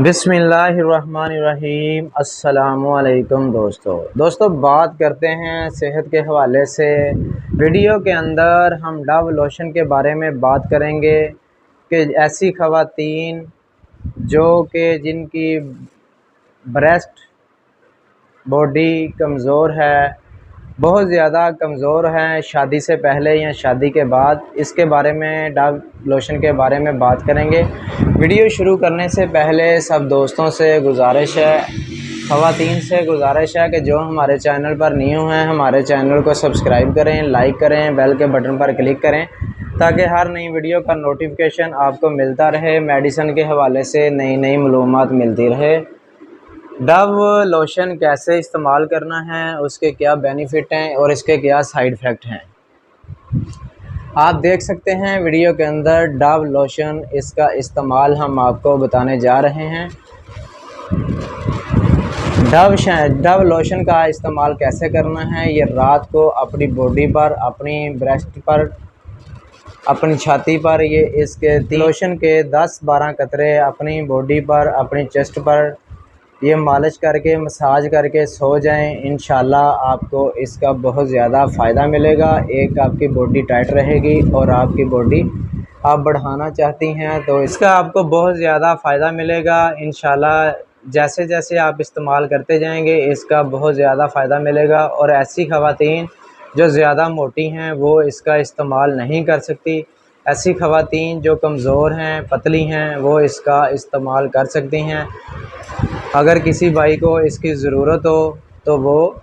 बिस्मिल्लाहिर्रहमानिर्रहीम। अस्सलामुअलैकुम दोस्तों बात करते हैं सेहत के हवाले से। वीडियो के अंदर हम डव लोशन के बारे में बात करेंगे कि ऐसी ख़वातीन जो कि जिनकी ब्रेस्ट बॉडी कमज़ोर है, बहुत ज़्यादा कमज़ोर हैं, शादी से पहले या शादी के बाद, इसके बारे में डव लोशन के बारे में बात करेंगे। वीडियो शुरू करने से पहले सब दोस्तों से गुजारिश है, ख़वातीन से गुजारिश है कि जो हमारे चैनल पर न्यू हैं हमारे चैनल को सब्सक्राइब करें, लाइक करें, बेल के बटन पर क्लिक करें ताकि हर नई वीडियो का नोटिफिकेशन आपको मिलता रहे। मेडिसिन के हवाले से नई नई मालूमात मिलती रहे। डव लोशन कैसे इस्तेमाल करना है, उसके क्या बेनिफिट हैं और इसके क्या साइड इफ़ेक्ट हैं, आप देख सकते हैं वीडियो के अंदर। डव लोशन, इसका इस्तेमाल हम आपको बताने जा रहे हैं। डव लोशन का इस्तेमाल कैसे करना है, ये रात को अपनी बॉडी पर, अपनी ब्रेस्ट पर, अपनी छाती पर, ये इसके लोशन के 10-12 कतरे अपनी बॉडी पर, अपनी चेस्ट पर ये मालिश करके, मसाज करके सो जाएं। इंशाल्लाह आपको इसका बहुत ज़्यादा फ़ायदा मिलेगा। एक आपकी बॉडी टाइट रहेगी और आपकी बॉडी आप बढ़ाना चाहती हैं तो इसका आपको बहुत ज़्यादा फ़ायदा मिलेगा इंशाल्लाह। जैसे जैसे आप इस्तेमाल करते जाएंगे इसका बहुत ज़्यादा फ़ायदा मिलेगा। और ऐसी ख़वातीन जो ज़्यादा मोटी हैं वो इसका इस्तेमाल नहीं कर सकती। ऐसी ख़वातीन जो कमज़ोर हैं, पतली हैं, वो इसका इस्तेमाल कर सकती हैं। अगर किसी भाई को इसकी ज़रूरत हो तो वो